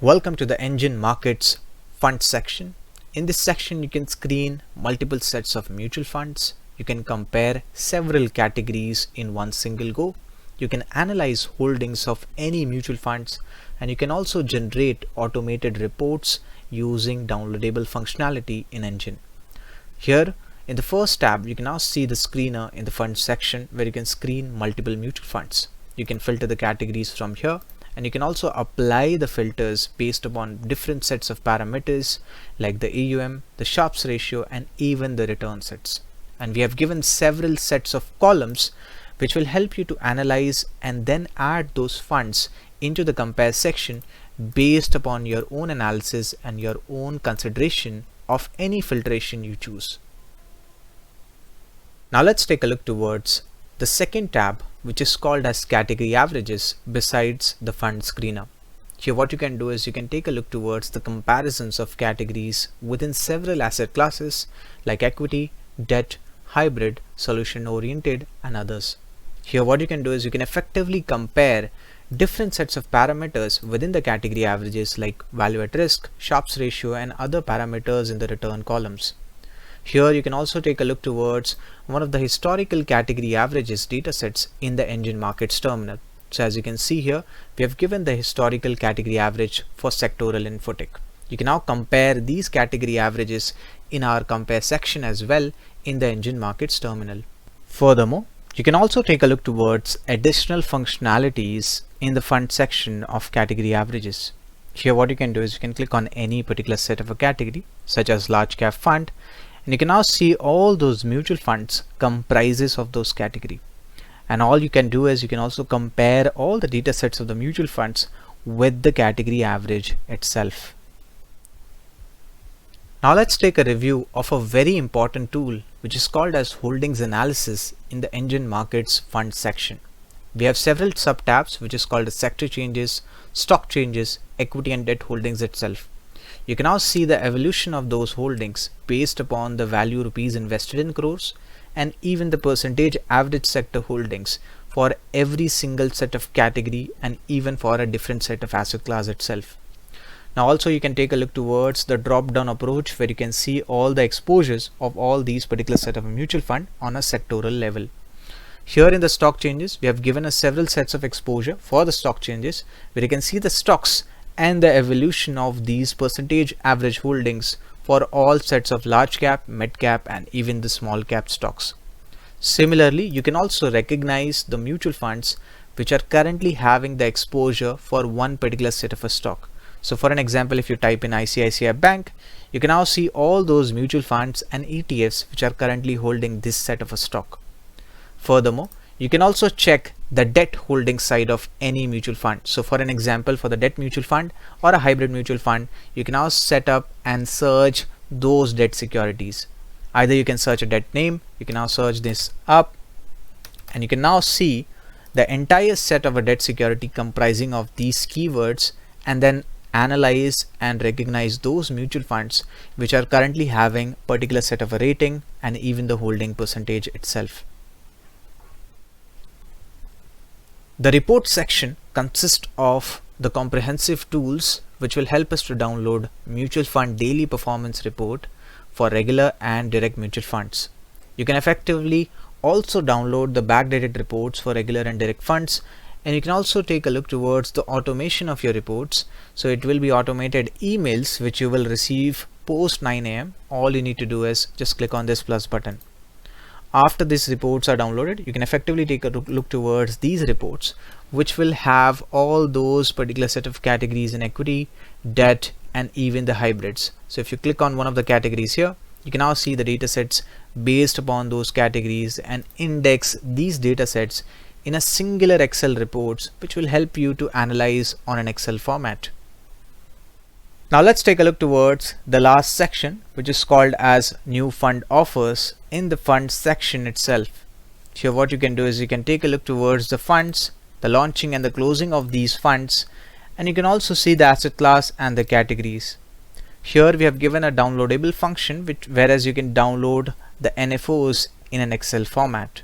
Welcome to the NGEN Markets fund section. In this section, you can screen multiple sets of mutual funds. You can compare several categories in one single go. You can analyze holdings of any mutual funds, and you can also generate automated reports using downloadable functionality in NGEN. Here in the first tab, you can now see the screener in the fund section where you can screen multiple mutual funds. You can filter the categories from here, and you can also apply the filters based upon different sets of parameters like the AUM, the Sharpe ratio, and even the return sets. And we have given several sets of columns which will help you to analyze and then add those funds into the compare section based upon your own analysis and your own consideration of any filtration you choose. Now let's take a look towards the second tab, which is called as category averages besides the fund screener. Here what you can do is you can take a look towards the comparisons of categories within several asset classes like equity, debt, hybrid, solution oriented, and others. Here what you can do is you can effectively compare different sets of parameters within the category averages like value at risk, Sharpe ratio, and other parameters in the return columns. Here you can also take a look towards one of the historical category averages datasets in the NGEN Markets terminal. So as you can see here, we have given the historical category average for sectoral infotech. You can now compare these category averages in our compare section as well in the NGEN Markets terminal. Furthermore, you can also take a look towards additional functionalities in the fund section of category averages. Here what you can do is you can click on any particular set of a category such as large cap fund, and you can now see all those mutual funds comprises of those category. And all you can do is you can also compare all the data sets of the mutual funds with the category average itself. Now let's take a review of a very important tool which is called as holdings analysis in the NGEN Markets fund section. We have several sub tabs which is called as sector changes, stock changes, equity and debt holdings itself. You can now see the evolution of those holdings based upon the value rupees invested in crores and even the percentage average sector holdings for every single set of category and even for a different set of asset class itself. Now also you can take a look towards the drop down approach where you can see all the exposures of all these particular set of a mutual fund on a sectoral level. Here in the stock changes, we have given us several sets of exposure for the stock changes where you can see the stocks and the evolution of these percentage average holdings for all sets of large cap, mid cap, and even the small cap stocks. Similarly, you can also recognize the mutual funds which are currently having the exposure for one particular set of a stock. So for an example, if you type in ICICI Bank, you can now see all those mutual funds and ETFs which are currently holding this set of a stock. Furthermore, you can also check the debt holding side of any mutual fund. So for an example, for the debt mutual fund or a hybrid mutual fund, you can now set up and search those debt securities. Either you can search a debt name, you can now search this up, and you can now see the entire set of a debt security comprising of these keywords and then analyze and recognize those mutual funds which are currently having particular set of a rating and even the holding percentage itself. The report section consists of the comprehensive tools which will help us to download mutual fund daily performance report for regular and direct mutual funds. You can effectively also download the backdated reports for regular and direct funds, and you can also take a look towards the automation of your reports. So it will be automated emails which you will receive post 9 AM. All you need to do is just click on this plus button. After these reports are downloaded, you can effectively take a look towards these reports which will have all those particular set of categories in equity, debt, and even the hybrids. So if you click on one of the categories here, you can now see the data sets based upon those categories and index these data sets in a singular Excel reports which will help you to analyze on an Excel format. Now let's take a look towards the last section which is called as new fund offers in the fund section itself. Here what you can do is you can take a look towards the funds, the launching and the closing of these funds, and you can also see the asset class and the categories. Here we have given a downloadable function whereas you can download the NFOs in an Excel format.